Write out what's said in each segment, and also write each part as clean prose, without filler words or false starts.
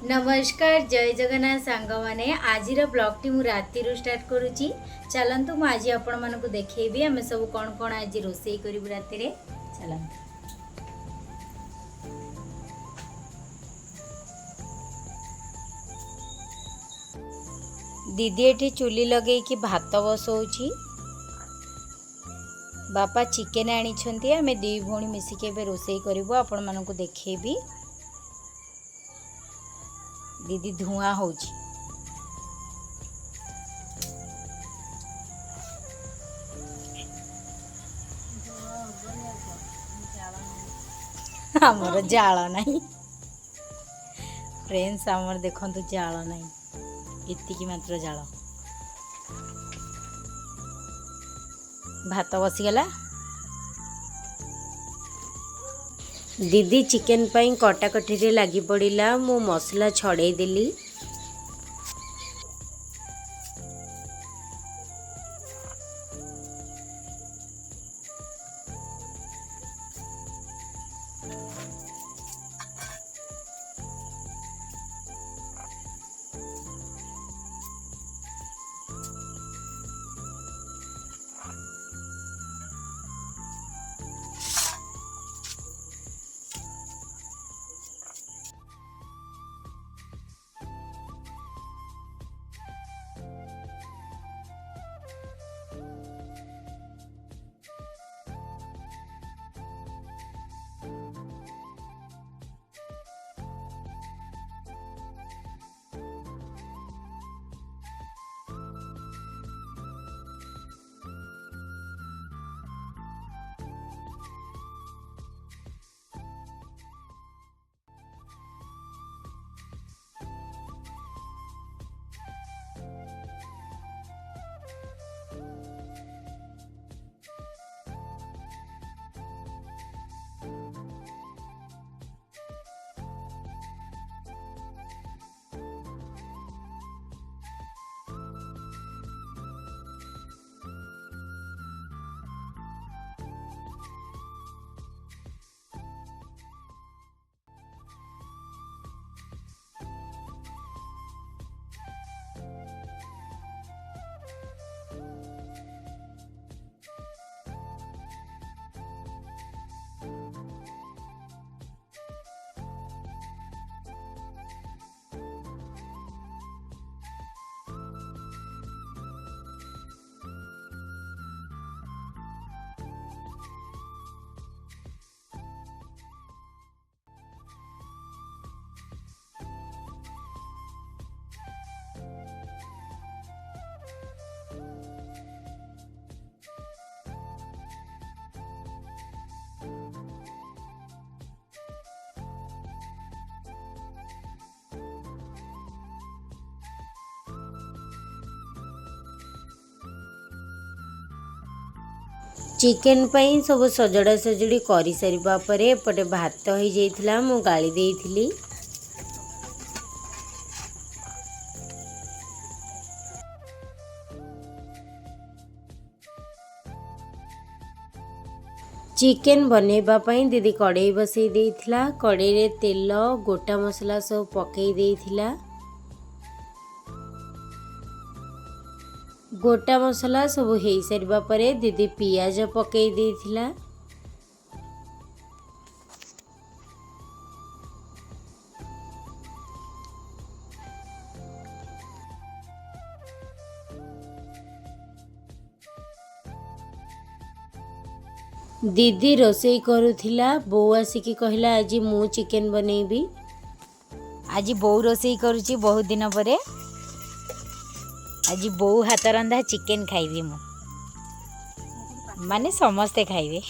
नमस्कार जय जगन्नाथ सांग मैंने आज ब्लॉग टी मु राति स्टार्ट करुच्ची। चलतु मु आज आपण मानक देखी आम सब कौन कौन आज रोसे करूँ राति। चलतु दीदी एठी चुली लगे कि भात बसौची। बापा चिकेन आनी आम दी भौणी मिसिक रोसे करूँ आपण मानक देखेबी। दीदी धुआं हो आमर जाल ना फ्रेंड्स आमर देखो जाल ना इतकी मात्र जाल भात बसीगला। दीदी चिकेन पाई कटाकटी रे लगी पड़ा मु मसला छड़े देली। चिकेन पाई सब सजड़ा सजड़ी कर सारिबा परे एपटे भात हो जाइथिला मु गाली देइथिली। चिकेन बनैबा पई दीदी कड़ाई बसई देइथिला। कड़ाई रे तेल गोटा मसला सब पकई देइथिला। गोटा मसला सब हो सारिबा परे दीदी पियाज पकई देइथिला। दीदी रोसई करुथिला बो आसिकी कहला आज मु चिकेन बनैबी। आज बो रोसई करुची बहुत दिन परे। आज बो हाथ रंधा चिकेन खाइबी मु माने समस्ते खाइबे।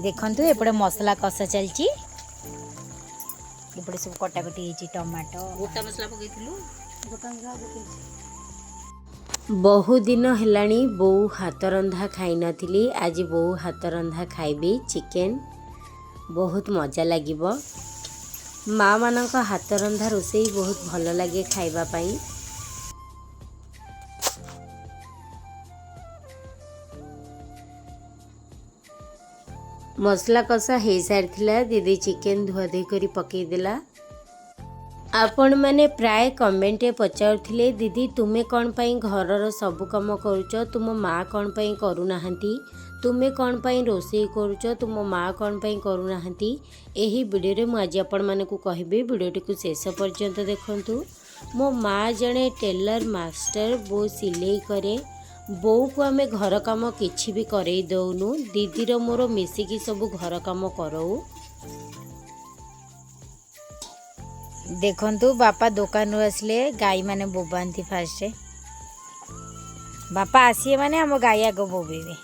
देखंतु एपटे मसला कषा चलची। एपटे सब कटाकटी होची टमाटो गोटा मसला पकईथिलु गोटा मसला पकईछि। बहु दिन हेलाणी बो हाथ रंधा खाई नथिली। आज बो हाथ रंधा खाइबी चिकेन बहुत मजा लागिबो। माँ मानक हाथ रंधा रोसई बहुत भल लगे खाइबा पाई। मसला कषा हो सारी दीदी चिकेन धुआधुई कर पकईदेला। आपण मैंने प्राय कमेंट पचारुले दीदी तुम्हें कौन पाई घरर सब कम करुच तुम माँ कौन पाई करूना, तुम्हें कौन पाई रोषेई करुच तुम माँ कौन पाई करूना। यही वीडियो में आज आपण मानकु कहबी वीडियोटी को शेष पर्यंत देखंतु। मो माँ जड़े टेलर मास्टर, बो सिलाई करे, बो को आमे घर काम किछि भी करई दउनु, दीदीर मोर मिसिकी सब घर काम करऊ। देखंतु बापा दुकान आसले गाई माने बोबांती फास्ट बापा आसिए माने हम गाई आग बोबेबे।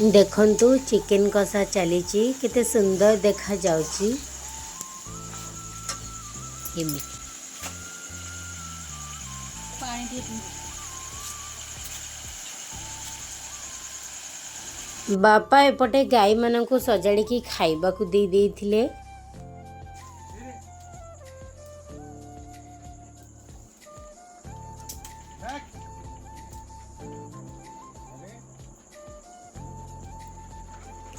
देखंतु चिकेन कषा चली केते सुंदर देखा जाउची। बापा एपटे गाई मानकु सजाड़ी की खाइबा को दे देथिले।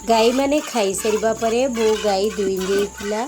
गाई माने खाई सारिबा परे बो गाई दुई देथिला।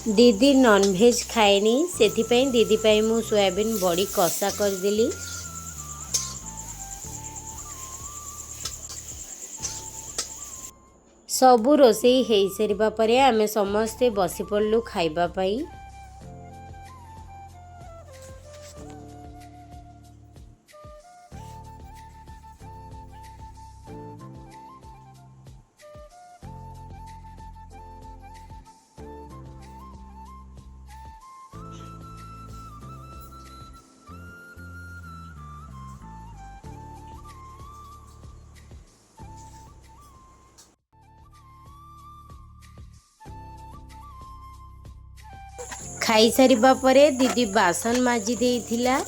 दीदी नॉनवेज खाएनी सेथिपाई दीदी पाई मु सोयाबीन बड़ी कषा करदेली। सबु रोषेई हो सारिबा परे आमे समस्ते बसी पड़लु खाइबा पाई। खाई सारिबा परे दीदी बासन माजी देइथिला।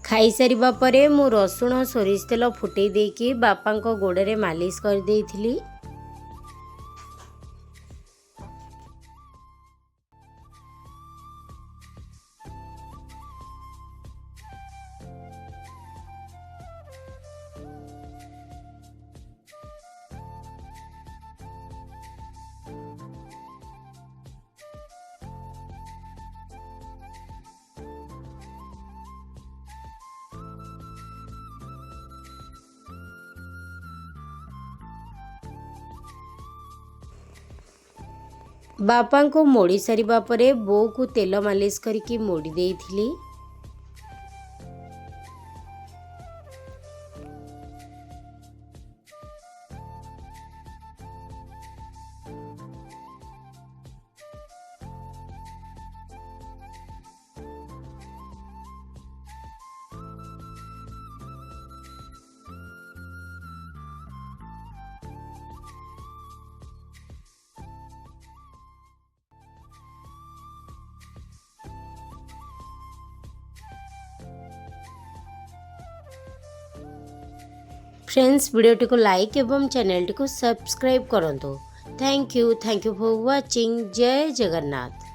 खाई सारिबा परे मु रसुण सोरिष तेल फुटई देकी बापांको गोड़े मालिश कर देइथिली। बापा को मोड़ी सारिबा परे बो को तेल मालिश करके मोड़ी देइथिली। फ्रेंड्स वीडियोटी को लाइक एवं चैनल टी को सब्सक्राइब करंतु थैंक यू फॉर वॉचिंग। जय जगन्नाथ।